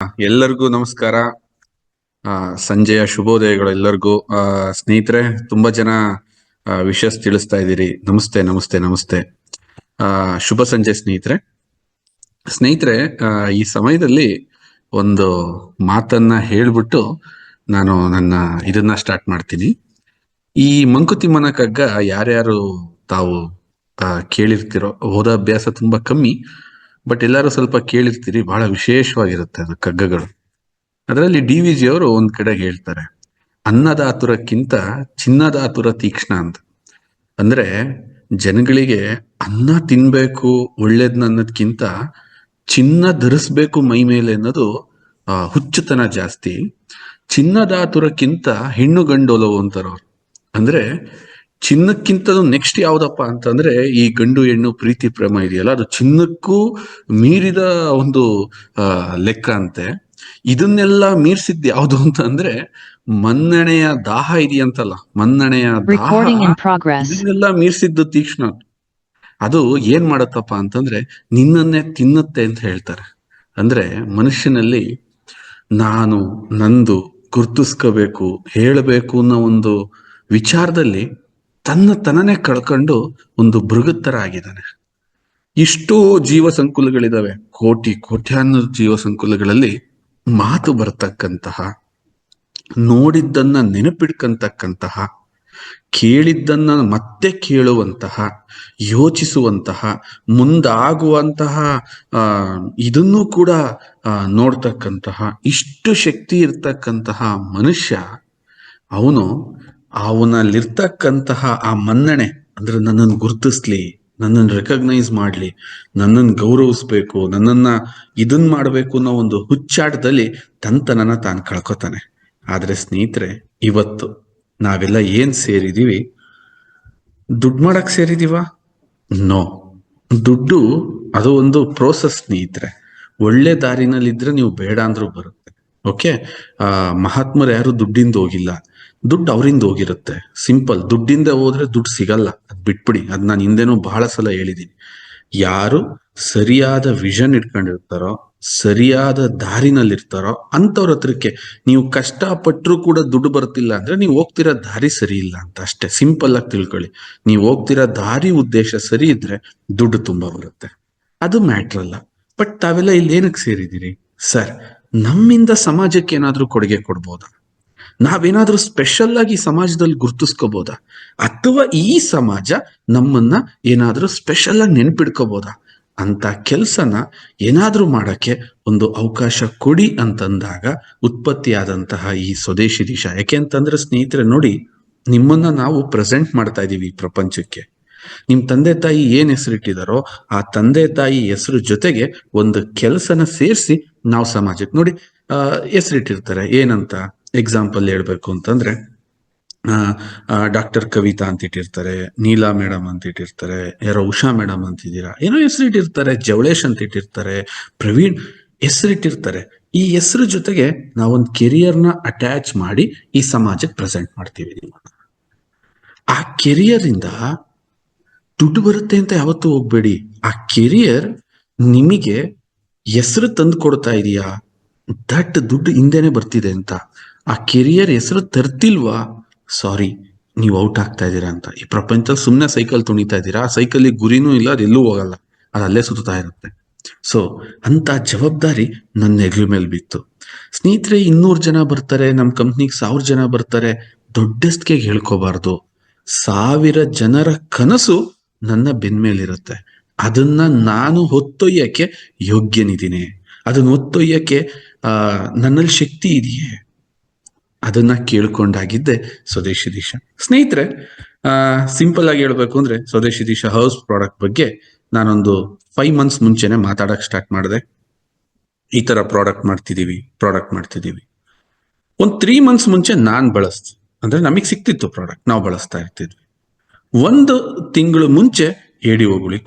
ಎಲ್ಲರಿಗೂ ನಮಸ್ಕಾರ. ಸಂಜೆಯ ಶುಭೋದಯಗಳು ಎಲ್ಲರಿಗೂ. ಸ್ನೇಹಿತರೆ, ತುಂಬಾ ಜನ ವಿಶಸ್ ತಿಳಿಸ್ತಾ ಇದ್ದೀರಿ. ನಮಸ್ತೆ ನಮಸ್ತೆ ನಮಸ್ತೆ. ಶುಭ ಸಂಜೆ ಸ್ನೇಹಿತರೆ. ಈ ಸಮಯದಲ್ಲಿ ಒಂದು ಮಾತನ್ನ ಹೇಳ್ಬಿಟ್ಟು ನಾನು ನನ್ನ ಇದನ್ನ ಸ್ಟಾರ್ಟ್ ಮಾಡ್ತೀನಿ. ಈ ಮಂಕುತಿಮ್ಮನ ಕಗ್ಗ ಯಾರ್ಯಾರು ತಾವು ಕೇಳಿರ್ತಿರೋ, ಓದೋ ಅಭ್ಯಾಸ ತುಂಬಾ ಕಮ್ಮಿ, ಬಟ್ ಎಲ್ಲರೂ ಸ್ವಲ್ಪ ಕೇಳಿರ್ತೀರಿ. ಬಹಳ ವಿಶೇಷವಾಗಿರುತ್ತೆ ಅದು ಕಗ್ಗಗಳು. ಅದರಲ್ಲಿ DVG ಅವರು ಒಂದ್ ಕಡೆ ಹೇಳ್ತಾರೆ, ಅನ್ನದಾತುರಕ್ಕಿಂತ ಚಿನ್ನದಾತುರ ತೀಕ್ಷ್ಣ ಅಂತ. ಅಂದ್ರೆ ಜನಗಳಿಗೆ ಅನ್ನ ತಿನ್ಬೇಕು ಒಳ್ಳೇದ್ನ ಅನ್ನೋದ್ಕಿಂತ ಚಿನ್ನ ಧರಿಸ್ಬೇಕು ಮೈ ಮೇಲೆ ಅನ್ನೋದು ಹುಚ್ಚುತನ ಜಾಸ್ತಿ. ಚಿನ್ನದಾತುರಕ್ಕಿಂತ ಹೆಣ್ಣು ಗಂಡೋಲವು ಅಂತಾರವ್ರು. ಅಂದ್ರೆ ಚಿನ್ನಕ್ಕಿಂತ ನೆಕ್ಸ್ಟ್ ಯಾವ್ದಪ್ಪ ಅಂತಂದ್ರೆ ಈ ಗಂಡು ಹೆಣ್ಣು ಪ್ರೀತಿ ಪ್ರೇಮ ಇದೆಯಲ್ಲ, ಅದು ಚಿನ್ನಕ್ಕೂ ಮೀರಿದ ಒಂದು ಲೆಕ್ಕ ಅಂತೆ. ಇದನ್ನೆಲ್ಲ ಮೀರ್ಸಿದ್ ಯಾವ್ದು ಅಂತ ಅಂದ್ರೆ ಮನ್ನಣೆಯ ದಾಹ ಇದೆಯಂತಲ್ಲ, ಮನ್ನಣೆಯ ದಾಹ, ಇದನ್ನೆಲ್ಲ ಮೀರ್ಸಿದ್ದು ತೀಕ್ಷ್ಣ. ಅದು ಏನ್ ಮಾಡತ್ತಪ್ಪ ಅಂತಂದ್ರೆ ನಿನ್ನನ್ನೇ ತಿನ್ನುತ್ತೆ ಅಂತ ಹೇಳ್ತಾರೆ. ಅಂದ್ರೆ ಮನುಷ್ಯನಲ್ಲಿ ನಾನು ನಂದು ಗುರ್ತಿಸ್ಕೋಬೇಕು, ಹೇಳಬೇಕು ಅನ್ನೋ ಒಂದು ವಿಚಾರದಲ್ಲಿ ತನ್ನನ್ನೇ ಕಳ್ಕೊಂಡು ಒಂದು ಮೃಗತ್ತರ ಆಗಿದ್ದಾನೆ. ಇಷ್ಟೋ ಜೀವ ಸಂಕುಲಗಳಿದಾವೆ, ಕೋಟ್ಯಾನು ಜೀವ ಸಂಕುಲಗಳಲ್ಲಿ ಮಾತು ಬರ್ತಕ್ಕಂತಹ, ನೋಡಿದ್ದನ್ನ ನೆನಪಿಡ್ಕಂತಕ್ಕಂತಹ, ಕೇಳಿದ್ದನ್ನ ಮತ್ತೆ ಕೇಳುವಂತಹ, ಯೋಚಿಸುವಂತಹ, ಮುಂದಾಗುವಂತಹ ಇದನ್ನು ಕೂಡ ನೋಡ್ತಕ್ಕಂತಹ ಇಷ್ಟು ಶಕ್ತಿ ಇರ್ತಕ್ಕಂತಹ ಮನುಷ್ಯ, ಅವನಲ್ಲಿರ್ತಕ್ಕಂತಹ ಆ ಮನ್ನಣೆ, ಅಂದ್ರೆ ನನ್ನನ್ನು ಗುರುತಿಸ್ಲಿ, ನನ್ನನ್ನು ರೆಕಗ್ನೈಸ್ ಮಾಡ್ಲಿ, ನನ್ನನ್ನು ಗೌರವಿಸ್ಬೇಕು, ನನ್ನನ್ನ ಇದನ್ ಮಾಡ್ಬೇಕು ಅನ್ನೋ ಒಂದು ಹುಚ್ಚಾಟದಲ್ಲಿ ತನ್ನನ್ನ ತಾನು ಕಳ್ಕೊತಾನೆ. ಆದ್ರೆ ಸ್ನೇಹಿತರೆ, ಇವತ್ತು ನಾವೆಲ್ಲ ಏನ್ ಸೇರಿದೀವಿ? ದುಡ್ಡು ಮಾಡಕ್ ಸೇರಿದೀವ? ನೋ. ದುಡ್ಡು ಅದು ಒಂದು ಪ್ರೋಸೆಸ್ ಸ್ನೇಹಿತರೆ. ಒಳ್ಳೆ ದಾರಿನಲ್ಲಿದ್ರೆ ನೀವು ಬೇಡ ಅಂದ್ರೂ ಬರುತ್ತೆ. ಓಕೆ, ಮಹಾತ್ಮರು ಯಾರು ದುಡ್ಡಿಂದ ಹೋಗಿಲ್ಲ, ದುಡ್ಡು ಅವರಿಂದ ಹೋಗಿರುತ್ತೆ. ಸಿಂಪಲ್. ದುಡ್ಡಿಂದ ಹೋದ್ರೆ ದುಡ್ಡು ಸಿಗಲ್ಲ, ಅದ್ ಬಿಟ್ಬಿಡಿ. ಅದ್ ನಾನು ಹಿಂದೆನೂ ಬಹಳ ಸಲ ಹೇಳಿದೀನಿ. ಯಾರು ಸರಿಯಾದ ವಿಷನ್ ಇಟ್ಕೊಂಡಿರ್ತಾರೋ, ಸರಿಯಾದ ದಾರಿನಲ್ಲಿರ್ತಾರೋ ಅಂತವ್ರ ಹತ್ರಕ್ಕೆ ನೀವು ಕಷ್ಟಪಟ್ಟರು ಕೂಡ ದುಡ್ಡು ಬರ್ತಿಲ್ಲ ಅಂದ್ರೆ ನೀವು ಹೋಗ್ತಿರೋ ದಾರಿ ಸರಿ ಇಲ್ಲ ಅಂತ ಅಷ್ಟೇ. ಸಿಂಪಲ್ ಆಗಿ ತಿಳ್ಕೊಳ್ಳಿ. ನೀವು ಹೋಗ್ತಿರೋ ದಾರಿ ಉದ್ದೇಶ ಸರಿ ಇದ್ರೆ ದುಡ್ಡು ತುಂಬಾ ಬರುತ್ತೆ, ಅದು ಮ್ಯಾಟ್ರ್ ಅಲ್ಲ. ಬಟ್ ತಾವೆಲ್ಲ ಇಲ್ಲಿ ಏನಕ್ಕೆ ಸೇರಿದ್ದೀರಿ? ಸರ್, ನಮ್ಮಿಂದ ಸಮಾಜಕ್ಕೆ ಏನಾದ್ರೂ ಕೊಡುಗೆ ಕೊಡ್ಬೋದಾ? ನಾವೇನಾದ್ರೂ ಸ್ಪೆಷಲ್ ಆಗಿ ಸಮಾಜದಲ್ಲಿ ಗುರ್ತಿಸ್ಕೋಬೋದಾ? ಅಥವಾ ಈ ಸಮಾಜ ನಮ್ಮನ್ನ ಏನಾದ್ರೂ ಸ್ಪೆಷಲ್ ಆಗಿ ನೆನ್ಪಿಡ್ಕೋಬೋದಾ ಅಂತ ಕೆಲ್ಸನ ಏನಾದ್ರೂ ಮಾಡಕ್ಕೆ ಒಂದು ಅವಕಾಶ ಕೊಡಿ ಅಂತಂದಾಗ ಉತ್ಪತ್ತಿಯಾದಂತಹ ಈ ಸ್ವದೇಶಿ ದಿಶ. ಯಾಕೆಂತಂದ್ರೆ ಸ್ನೇಹಿತರೆ ನೋಡಿ, ನಿಮ್ಮನ್ನ ನಾವು ಪ್ರೆಸೆಂಟ್ ಮಾಡ್ತಾ ಇದೀವಿ ಈ ಪ್ರಪಂಚಕ್ಕೆ. ನಿಮ್ ತಂದೆ ತಾಯಿ ಏನ್ ಹೆಸರಿಟ್ಟಿದಾರೋ ಆ ತಂದೆ ತಾಯಿ ಹೆಸರು ಜೊತೆಗೆ ಒಂದು ಕೆಲಸನ ಸೇರಿಸಿ ನಾವು ಸಮಾಜಕ್ಕೆ ನೋಡಿ ಹೆಸರಿಟ್ಟಿರ್ತಾರೆ. ಏನಂತ ಎಕ್ಸಾಂಪಲ್ ಹೇಳ್ಬೇಕು ಅಂತಂದ್ರೆ ಡಾಕ್ಟರ್ ಕವಿತಾ ಅಂತ ಇಟ್ಟಿರ್ತಾರೆ, ನೀಲಾ ಮೇಡಮ್ ಅಂತ ಇಟ್ಟಿರ್ತಾರೆ, ಯಾರೋ ಉಷಾ ಮೇಡಮ್ ಅಂತಿದ್ದೀರಾ, ಏನೋ ಹೆಸರಿಟ್ಟಿರ್ತಾರೆ, ಜವಳೇಶ್ ಅಂತ ಇಟ್ಟಿರ್ತಾರೆ, ಪ್ರವೀಣ್ ಹೆಸರಿಟ್ಟಿರ್ತಾರೆ. ಈ ಹೆಸರು ಜೊತೆಗೆ ನಾವೊಂದು ಕೆರಿಯರ್ನ ಅಟ್ಯಾಚ್ ಮಾಡಿ ಈ ಸಮಾಜಕ್ಕೆ ಪ್ರೆಸೆಂಟ್ ಮಾಡ್ತೀವಿ. ಆ ಕೆರಿಯರ್ ಇಂದ ದುಡ್ಡು ಬರುತ್ತೆ ಅಂತ ಯಾವತ್ತೂ ಹೋಗ್ಬೇಡಿ. ಆ ಕೆರಿಯರ್ ನಿಮಗೆ ಹೆಸರು ತಂದು ಕೊಡ್ತಾ ಇದೀಯಾ, ದಟ್ ದುಡ್ಡು ಹಿಂದೆನೆ ಬರ್ತಿದೆ ಅಂತ. ಆ ಕೆರಿಯರ್ ಹೆಸರು ತರ್ತಿಲ್ವಾ, ಸಾರಿ, ನೀವು ಔಟ್ ಆಗ್ತಾ ಇದ್ದೀರಾ ಅಂತ. ಈ ಪ್ರಪಂಚದಲ್ಲಿ ಸುಮ್ಮನೆ ಸೈಕಲ್ ತುಣಿತಾ ಇದ್ದೀರಾ, ಆ ಸೈಕಲ್ ಗುರಿನೂ ಇಲ್ಲ, ಅದೆಲ್ಲೂ ಹೋಗಲ್ಲ, ಅದು ಅಲ್ಲೇ ಸುತ್ತಾ ಇರುತ್ತೆ. ಸೊ ಅಂತ ಜವಾಬ್ದಾರಿ ನನ್ನ ಹೆಗಲ ಮೇಲೆ ಬಿತ್ತು. ಸ್ನೇಹಿತರೆ, 200 ಜನ ಬರ್ತಾರೆ ನಮ್ಮ ಕಂಪ್ನಿಗೆ, 1000 ಜನ ಬರ್ತಾರೆ, ದೊಡ್ಡಸ್ಗೆ ಹೇಳ್ಕೋಬಾರ್ದು. 1000 ಜನರ ಕನಸು ನನ್ನ ಬೆನ್ಮೇಲಿರುತ್ತೆ. ಅದನ್ನ ನಾನು ಹೊತ್ತೊಯ್ಯಕ್ಕೆ ಯೋಗ್ಯನಿದ್ದೀನಿ, ಅದನ್ನ ಹೊತ್ತೊಯ್ಯಕ್ಕೆ ನನ್ನಲ್ಲಿ ಶಕ್ತಿ ಇದೆಯೇ, ಅದನ್ನ ಕೇಳ್ಕೊಂಡಾಗಿದ್ದೆ ಸ್ವದೇಶಿ ದಿಶ. ಸ್ನೇಹಿತರೆ, ಸಿಂಪಲ್ ಆಗಿ ಹೇಳ್ಬೇಕು ಅಂದ್ರೆ ಸ್ವದೇಶಿ ದಿಶ ಹೌಸ್ ಪ್ರಾಡಕ್ಟ್ ಬಗ್ಗೆ ನಾನೊಂದು 5 months ಮುಂಚೆನೆ ಮಾತಾಡಕ್ ಸ್ಟಾರ್ಟ್ ಮಾಡಿದೆ. ಈ ತರ ಪ್ರಾಡಕ್ಟ್ ಮಾಡ್ತಿದೀವಿ. ಒಂದು 3 months ಮುಂಚೆ ನಾನ್ ಬಳಸ್ತಿ, ಅಂದ್ರೆ ನಮಗ್ ಸಿಕ್ತಿತ್ತು ಪ್ರಾಡಕ್ಟ್, ನಾವು ಬಳಸ್ತಾ ಇರ್ತಿದ್ವಿ. 1 ತಿಂಗಳು ಮುಂಚೆ ADOಗಳಿಗೆ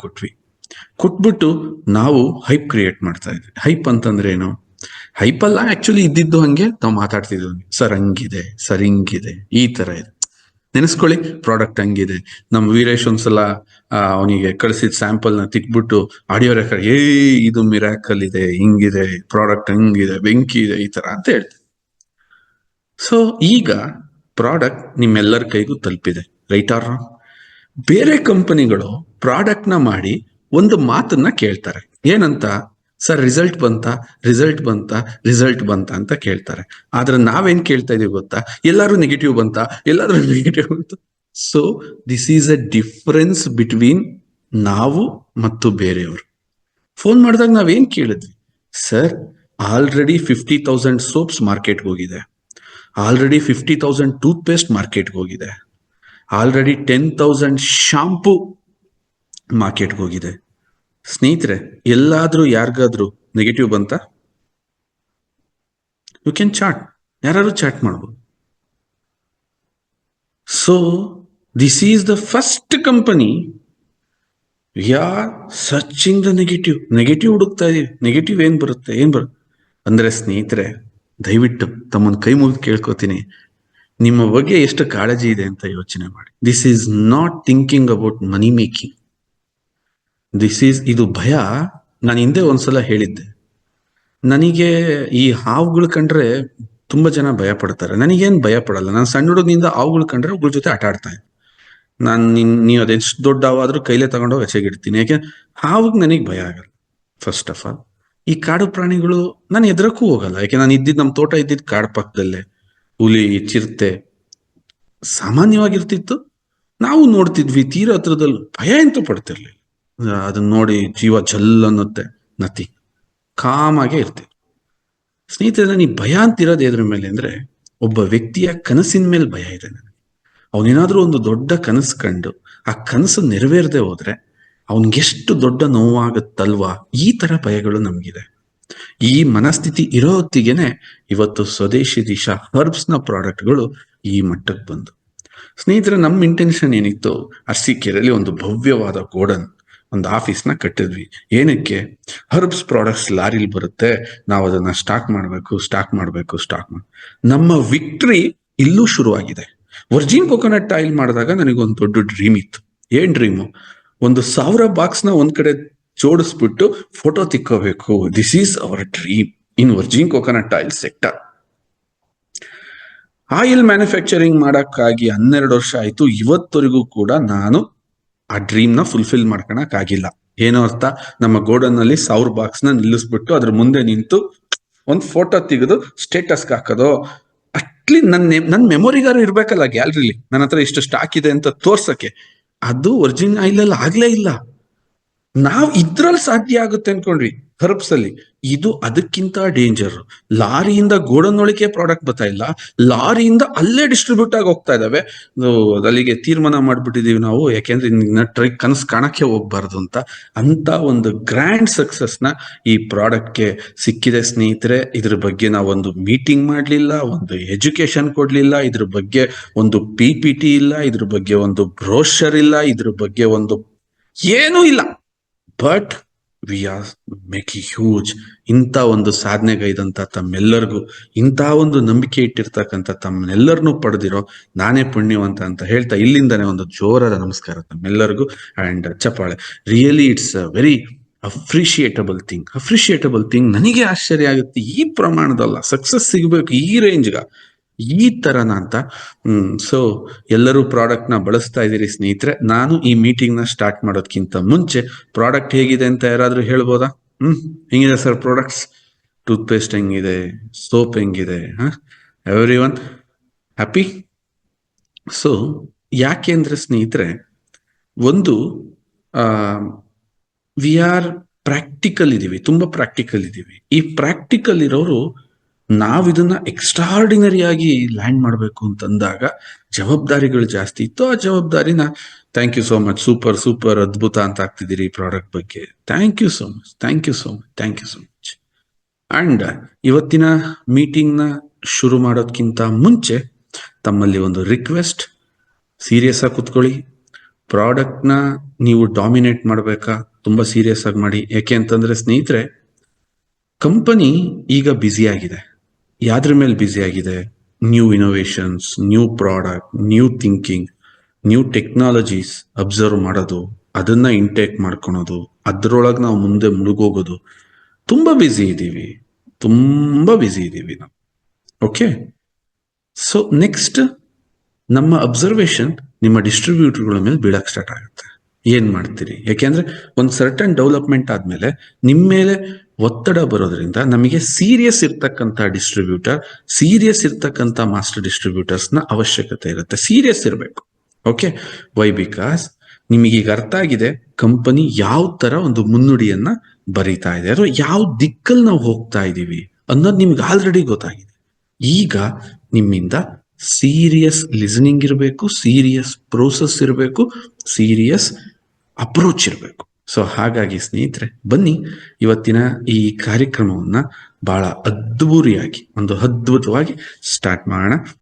ಕೊಟ್ಬಿಟ್ಟು ನಾವು ಹೈಪ್ ಕ್ರಿಯೇಟ್ ಮಾಡ್ತಾ ಇದ್ವಿ. ಹೈಪ್ ಅಂತಂದ್ರೆ ಏನು? ಹೈಪ್ ಅಲ್ಲ, ಆಕ್ಚುಲಿ ಇದ್ದಿದ್ದು ಹಂಗೆ ನಾವು ಮಾತಾಡ್ತಿದ್ವಿ. ಸರ್ ಹಂಗಿದೆ, ಸರ್ ಹಿಂಗಿದೆ, ಈ ತರ ಇದೆ. ನೆನೆಸ್ಕೊಳ್ಳಿ, ಪ್ರಾಡಕ್ಟ್ ಹಂಗಿದೆ. ನಮ್ ವೀರೇಶ್ ಒಂದ್ಸಲ ಅವನಿಗೆ ಕಳಿಸಿದ ಸ್ಯಾಂಪಲ್ ನ ತಿಕ್ಬಿಟ್ಟು ಆಡಿಯೋ ರೆಕಾರ್ಡ್, ಇದು ಮಿರಾಕಲ್ ಇದೆ, ಹಿಂಗಿದೆ, ಪ್ರಾಡಕ್ಟ್ ಹಂಗಿದೆ, ಬೆಂಕಿ ಇದೆ, ಈ ತರ ಅಂತ ಹೇಳ್ತಾರೆ. ಸೊ ಈಗ ಪ್ರಾಡಕ್ಟ್ ನಿಮ್ಮೆಲ್ಲರ ಕೈಗೂ ತಲುಪಿದೆ, ರೈಟ್ ಆರ್ ರಾಂಗ್? ಬೇರೆ ಕಂಪನಿಗಳು ಪ್ರಾಡಕ್ಟ್ ನ ಮಾಡಿ ಒಂದು ಮಾತನ್ನ ಕೇಳ್ತಾರೆ, ಏನಂತ? ಸರ್ ರಿಸಲ್ಟ್ ಬಂತಾ, ರಿಸಲ್ಟ್ ಬಂತಾ, ರಿಸಲ್ಟ್ ಬಂತಾ ಅಂತ ಕೇಳ್ತಾರೆ. ಆದ್ರೆ ನಾವೇನ್ ಕೇಳ್ತಾ ಇದೀವಿ ಗೊತ್ತಾ? ಎಲ್ಲಾರು ನೆಗೆಟಿವ್ ಬಂತಾ, ಎಲ್ಲಾದ್ರೂ ನೆಗೆಟಿವ್ ಬಂತ. So this is a difference between ನಾವು ಮತ್ತು ಬೇರೆಯವರು. ಫೋನ್ ಮಾಡಿದಾಗ ನಾವೇನ್ ಕೇಳಿದ್ವಿ? ಸರ್ ಆಲ್ರೆಡಿ 50,000 ಸೋಪ್ಸ್ ಮಾರ್ಕೆಟ್ಗೆ ಹೋಗಿದೆ, ಆಲ್ರೆಡಿ 50,000 ಟೂತ್ ಪೇಸ್ಟ್ ಮಾರ್ಕೆಟ್ಗೆ ಹೋಗಿದೆ, ಆಲ್ರೆಡಿ 10,000 ಶಾಂಪೂ ಮಾರ್ಕೆಟ್ಗೆ ಹೋಗಿದೆ. ಸ್ನೇಹಿತರೆ, ಎಲ್ಲಾದ್ರೂ ಯಾರಿಗಾದ್ರೂ ನೆಗೆಟಿವ್ ಬಂತ? ಯು ಕ್ಯಾನ್ ಚಾಟ್, ಯಾರು ಚಾಟ್ ಮಾಡ್ಬೋದು. So this is the first company we are searching the negative. Negative ಹುಡುಕ್ತಾ ಇದೀವಿ. ನೆಗೆಟಿವ್ ಏನ್ ಬರುತ್ತೆ, ಅಂದ್ರೆ ಸ್ನೇಹಿತರೆ, ದಯವಿಟ್ಟು ತಮ್ಮನ್ನ ಕೈ ಮುಗಿದು ಕೇಳ್ಕೊತೀನಿ, ನಿಮ್ಮ ಬಗ್ಗೆ ಎಷ್ಟು ಕಾಳಜಿ ಇದೆ ಅಂತ ಯೋಚನೆ ಮಾಡಿ. This is not thinking about money making. ಇದು ಭಯ. ನಾನು ಹಿಂದೆ ಒಂದ್ಸಲ ಹೇಳಿದ್ದೆ, ನನಗೆ ಈ ಹಾವುಗಳು ಕಂಡ್ರೆ ತುಂಬಾ ಜನ ಭಯ ಪಡ್ತಾರೆ. ನನಗೇನ್ ಭಯ ಪಡಲ್ಲ. ನಾನು ಸಣ್ಣ ಹುಡುಗನಿಂದ ಹಾವುಗಳು ಕಂಡ್ರೆ ಅವುಗಳ ಜೊತೆ ಆಟ ಆಡ್ತಾ ಇದ್ದೆ. ನಾನು ನೀವು ಅದೆಷ್ಟು ದೊಡ್ಡ ಹಾವಾದ್ರೂ ಕೈಲೇ ತಗೊಂಡೋಗಿ ಎಸೆಗಿಡ್ತೀನಿ. ಯಾಕೆ? ಹಾವಿಗೆ ನನಗೆ ಭಯ ಆಗಲ್ಲ. ಫಸ್ಟ್ ಆಫ್ ಆಲ್, ಈ ಕಾಡು ಪ್ರಾಣಿಗಳು ನಾನು ಎದ್ರಕ್ಕೂ ಹೋಗಲ್ಲ. ಯಾಕೆ? ನಾನು ನಮ್ಮ ತೋಟ ಇದ್ದಿದ್ದು ಕಾಡು ಪಕ್ಕದಲ್ಲೇ. ಹುಲಿ, ಚಿರತೆ ಸಾಮಾನ್ಯವಾಗಿರ್ತಿತ್ತು, ನಾವು ನೋಡ್ತಿದ್ವಿ. ತೀರಾ ಹತ್ರದಲ್ಲಿ ಭಯ ಅಂತೂ ಪಡ್ತಿರ್ಲಿಲ್ಲ. ಅದನ್ನ ನೋಡಿ ಜೀವ ಜಲ್ ಅನ್ನುತ್ತೆ, ನತಿ ಕಾಮಾಗೆ ಇರ್ತೀವಿ. ಸ್ನೇಹಿತರೆ, ನನಗೆ ಭಯ ಅಂತಿರೋದು ಎದ್ರ ಮೇಲೆ ಅಂದ್ರೆ, ಒಬ್ಬ ವ್ಯಕ್ತಿಯ ಕನಸಿನ ಮೇಲೆ ಭಯ ಇದೆ ನನಗೆ. ಅವನೇನಾದ್ರೂ ಒಂದು ದೊಡ್ಡ ಕನಸು ಕಂಡು ಆ ಕನಸು ನೆರವೇರದೆ ಹೋದ್ರೆ ಅವನ್ಗೆಷ್ಟು ದೊಡ್ಡ ನೋವಾಗುತ್ತಲ್ವಾ? ಈ ತರ ಭಯಗಳು ನಮ್ಗಿದೆ. ಈ ಮನಸ್ಥಿತಿ ಇರೋ ಹೊತ್ತಿಗೆನೆ ಇವತ್ತು ಸ್ವದೇಶಿ ದಿಶಾ ಹರ್ಬ್ಸ್ ನ ಪ್ರಾಡಕ್ಟ್ಗಳು ಈ ಮಟ್ಟಕ್ಕೆ ಬಂದು. ಸ್ನೇಹಿತರೆ, ನಮ್ಮ ಇಂಟೆನ್ಷನ್ ಏನಿತ್ತು, ಅರಸೀಕೆರೆಯಲ್ಲಿ ಒಂದು ಭವ್ಯವಾದ ಗೋಡನ್, ಒಂದು ಆಫೀಸ್ನ ಕಟ್ಟಿದ್ವಿ. ಏನಕ್ಕೆ? ಹರ್ಬ್ಸ್ ಪ್ರಾಡಕ್ಟ್ಸ್ ಲಾರಿಲಿ ಬರುತ್ತೆ, ನಾವು ಅದನ್ನ ಸ್ಟಾಕ್ ಮಾಡಬೇಕು. ನಮ್ಮ ವಿಕ್ಟ್ರಿ ಇಲ್ಲೂ ಶುರುವಾಗಿದೆ. ವರ್ಜಿನ್ ಕೊಕೊನಟ್ ಆಯಿಲ್ ಮಾಡಿದಾಗ ನನಗೊಂದು ದೊಡ್ಡ ಡ್ರೀಮ್ ಇತ್ತು. ಏನ್ ಡ್ರೀಮು? 1,000 ಬಾಕ್ಸ್ನ ಒಂದ್ ಕಡೆ ಜೋಡಿಸ್ಬಿಟ್ಟು ಫೋಟೋ ತಿಕ್ಕೋಬೇಕು. This is our dream in virgin coconut oil sector. Oil manufacturing ಮಾಡಕ್ಕಾಗಿ 12 ವರ್ಷ ಆಯ್ತು. ಇವತ್ತವರೆಗೂ ಕೂಡ ನಾನು ಆ ಡ್ರೀಮ್ ನ ಫುಲ್ಫಿಲ್ ಮಾಡ್ಕೊಳಕ್ ಆಗಿಲ್ಲ. ಏನೋ ಅರ್ಥ? ನಮ್ಮ ಗೋಡನ್ ನಲ್ಲಿ 1,000 ಬಾಕ್ಸ್ ನ ನಿಲ್ಲಿಸ್ಬಿಟ್ಟು ಅದ್ರ ಮುಂದೆ ನಿಂತು ಒಂದ್ ಫೋಟೋ ತೆಗೆದು ಸ್ಟೇಟಸ್ ಹಾಕೋದು, ಅಟ್ಲಿ ನನ್ ಮೆಮೊರಿಗಾರು ಇರ್ಬೇಕಲ್ಲ ಗ್ಯಾಲರಿಲಿ, ನನ್ನ ಹತ್ರ ಇಷ್ಟು ಸ್ಟಾಕ್ ಇದೆ ಅಂತ ತೋರ್ಸಕ್ಕೆ. ಅದು ಒರಿಜಿನ್ ಆಯಿಲ್ ಅಲ್ಲಿ ಆಗ್ಲೇ ಇಲ್ಲ. ನಾವ್ ಇದ್ರಲ್ಲಿ ಸಾಧ್ಯ ಆಗುತ್ತೆ ಅನ್ಕೊಂಡ್ವಿ ಹರ್ಬ್ಸ್ ಅಲ್ಲಿ. ಇದು ಅದಕ್ಕಿಂತ ಡೇಂಜರ್. ಲಾರಿಯಿಂದ ಗೋಡನ್ನೊಳಗೆ ಪ್ರಾಡಕ್ಟ್ ಬರ್ತಾ ಇಲ್ಲ, ಲಾರಿಯಿಂದ ಅಲ್ಲೇ ಡಿಸ್ಟ್ರಿಬ್ಯೂಟ್ ಆಗಿ ಹೋಗ್ತಾ ಇದಾವೆ. ಅಲ್ಲಿಗೆ ತೀರ್ಮಾನ ಮಾಡ್ಬಿಟ್ಟಿದೀವಿ ನಾವು, ಯಾಕೆಂದ್ರೆ ಕನಸು ಕಾಣಕ್ಕೆ ಹೋಗ್ಬಾರ್ದು ಅಂತ ಒಂದು ಗ್ರ್ಯಾಂಡ್ ಸಕ್ಸಸ್ ನ ಈ ಪ್ರಾಡಕ್ಟ್ ಗೆ ಸಿಕ್ಕಿದೆ. ಸ್ನೇಹಿತರೆ, ಇದ್ರ ಬಗ್ಗೆ ನಾವೊಂದು ಮೀಟಿಂಗ್ ಮಾಡ್ಲಿಲ್ಲ, ಒಂದು ಎಜುಕೇಶನ್ ಕೊಡ್ಲಿಲ್ಲ, ಇದ್ರ ಬಗ್ಗೆ ಒಂದು PPT ಇಲ್ಲ, ಇದ್ರ ಬಗ್ಗೆ ಒಂದು ಬ್ರೋಷರ್ ಇಲ್ಲ, ಇದ್ರ ಬಗ್ಗೆ ಒಂದು ಏನೂ ಇಲ್ಲ. But we are making huge. ಇಂಥ ಒಂದು ಸಾಧನೆಗೈದಂತ ತಮ್ಮೆಲ್ಲರಿಗೂ, ಇಂಥ ಒಂದು ನಂಬಿಕೆ ಇಟ್ಟಿರ್ತಕ್ಕಂಥ ತಮ್ಮೆಲ್ಲರನ್ನೂ ಪಡೆದಿರೋ ನಾನೇ ಪುಣ್ಯವಂತ ಅಂತ ಹೇಳ್ತಾ, ಇಲ್ಲಿಂದಾನೆ ಒಂದು ಜೋರಾದ ನಮಸ್ಕಾರ ತಮ್ಮೆಲ್ಲರಿಗೂ ಅಂಡ್ ಚಪ್ಪಾಳೆ. Really it's a very appreciable thing. ನನಗೆ ಆಶ್ಚರ್ಯ ಆಗುತ್ತೆ, ಈ ಪ್ರಮಾಣದಲ್ಲ ಸಕ್ಸಸ್ ಸಿಗಬೇಕು ಈ ರೇಂಜ್ಗ, ಈ ತರನ ಅಂತ. ಸೊ ಎಲ್ಲರೂ ಪ್ರಾಡಕ್ಟ್ ನ ಬಳಸ್ತಾ ಇದ್ದೀರಿ ಸ್ನೇಹಿತರೆ. ನಾನು ಈ ಮೀಟಿಂಗ್ ನ ಸ್ಟಾರ್ಟ್ ಮಾಡೋದಕ್ಕಿಂತ ಮುಂಚೆ ಪ್ರಾಡಕ್ಟ್ ಹೇಗಿದೆ ಅಂತ ಯಾರಾದ್ರೂ ಹೇಳ್ಬೋದಾ? ಹೆಂಗಿದೆ ಸರ್ ಪ್ರಾಡಕ್ಟ್ಸ್? ಟೂತ್ ಪೇಸ್ಟ್ ಹೆಂಗಿದೆ, ಸೋಪ್ ಹೆಂಗಿದೆ? Everyone happy? ಸೊ ಯಾಕೆ ಅಂದ್ರೆ ಸ್ನೇಹಿತರೆ, ಒಂದು ವಿ ಆರ್ ಪ್ರಾಕ್ಟಿಕಲ್ ಇದೀವಿ, ತುಂಬಾ ಪ್ರಾಕ್ಟಿಕಲ್ ಇದೀವಿ. ಈ ಪ್ರಾಕ್ಟಿಕಲ್ ಇರೋರು ನಾವ್ ಇದನ್ನ ಎಕ್ಸ್ಟ್ರಾರ್ಡಿನರಿ ಆಗಿ ಲ್ಯಾಂಡ್ ಮಾಡ್ಬೇಕು ಅಂತಂದಾಗ ಜವಾಬ್ದಾರಿಗಳು ಜಾಸ್ತಿ ಇತ್ತು. ಆ ಜವಾಬ್ದಾರಿನ thank you so much, super ಅದ್ಭುತ ಅಂತ ಆಗ್ತಿದ್ದೀರಿ ಈ ಪ್ರಾಡಕ್ಟ್ ಬಗ್ಗೆ. Thank you so much. And ಇವತ್ತಿನ ಮೀಟಿಂಗ್ ನ ಶುರು ಮಾಡೋದ್ಕಿಂತ ಮುಂಚೆ ತಮ್ಮಲ್ಲಿ ಒಂದು ರಿಕ್ವೆಸ್ಟ್, ಸೀರಿಯಸ್ ಆಗಿ ಕುತ್ಕೊಳ್ಳಿ. ಪ್ರಾಡಕ್ಟ್ ನ ನೀವು ಡಾಮಿನೇಟ್ ಮಾಡ್ಬೇಕಾ? ತುಂಬಾ ಸೀರಿಯಸ್ ಆಗಿ ಮಾಡಿ. ಯಾಕೆ ಅಂತಂದ್ರೆ ಸ್ನೇಹಿತರೆ, ಕಂಪನಿ ಈಗ ಬ್ಯುಸಿ ಆಗಿದೆ. ಯಾದ್ರ ಮೇಲೆ ಬ್ಯುಸಿ ಆಗಿದೆ? New innovations, new product, new thinking, new technologies observe ಮಾಡೋದು, ಅದನ್ನ ಇಂಟೇಕ್ ಮಾಡ್ಕೊಳೋದು, ಅದ್ರೊಳಗೆ ನಾವು ಮುಂದೆ ಮುಳುಗೋಗೋದು. ತುಂಬಾ ಬ್ಯುಸಿ ಇದ್ದೀವಿ, ತುಂಬಾ ಬ್ಯುಸಿ ಇದ್ದೀವಿ ನಾವು. ಓಕೆ, ಸೊ ನೆಕ್ಸ್ಟ್ ನಮ್ಮ ಅಬ್ಸರ್ವೇಷನ್ ನಿಮ್ಮ ಡಿಸ್ಟ್ರಿಬ್ಯೂಟರ್ಗಳ ಮೇಲೆ ಬೀಳಕ್ ಸ್ಟಾರ್ಟ್ ಆಗುತ್ತೆ. ಏನ್ ಮಾಡ್ತೀರಿ? ಯಾಕೆಂದ್ರೆ ಒಂದು ಸರ್ಟನ್ ಡೆವಲಪ್ಮೆಂಟ್ ಆದ್ಮೇಲೆ ನಿಮ್ಮ ಮೇಲೆ ಒತ್ತಡ ಬರೋದ್ರಿಂದ ನಮಗೆ ಸೀರಿಯಸ್ ಇರ್ತಕ್ಕಂಥ ಡಿಸ್ಟ್ರಿಬ್ಯೂಟರ್, ಸೀರಿಯಸ್ ಇರ್ತಕ್ಕಂಥ ಮಾಸ್ಟರ್ ಡಿಸ್ಟ್ರಿಬ್ಯೂಟರ್ಸ್ ನ ಅವಶ್ಯಕತೆ ಇರುತ್ತೆ. ಸೀರಿಯಸ್ ಇರಬೇಕು. Okay, Y? ಬಿಕಾಸ್ ನಿಮಗೀಗ ಅರ್ಥ ಆಗಿದೆ ಕಂಪನಿ ಯಾವ ತರ ಒಂದು ಮುನ್ನುಡಿಯನ್ನ ಬರೀತಾ ಇದೆ, ಅಥವಾ ಯಾವ ದಿಕ್ಕಲ್ಲಿ ನಾವು ಹೋಗ್ತಾ ಇದೀವಿ ಅನ್ನೋದು ನಿಮ್ಗೆ ಆಲ್ರೆಡಿ ಗೊತ್ತಾಗಿದೆ. ಈಗ ನಿಮ್ಮಿಂದ ಸೀರಿಯಸ್ ಲಿಸನಿಂಗ್ ಇರಬೇಕು, ಸೀರಿಯಸ್ ಪ್ರೋಸೆಸ್ ಇರಬೇಕು, ಸೀರಿಯಸ್ ಅಪ್ರೋಚ್ ಇರಬೇಕು. ಸೊ ಹಾಗಾಗಿ ಸ್ನೇಹಿತರೆ, ಬನ್ನಿ ಇವತ್ತಿನ ಈ ಕಾರ್ಯಕ್ರಮವನ್ನ ಬಹಳ ಅದ್ಭುತವಾಗಿ ಸ್ಟಾರ್ಟ್ ಮಾಡೋಣ.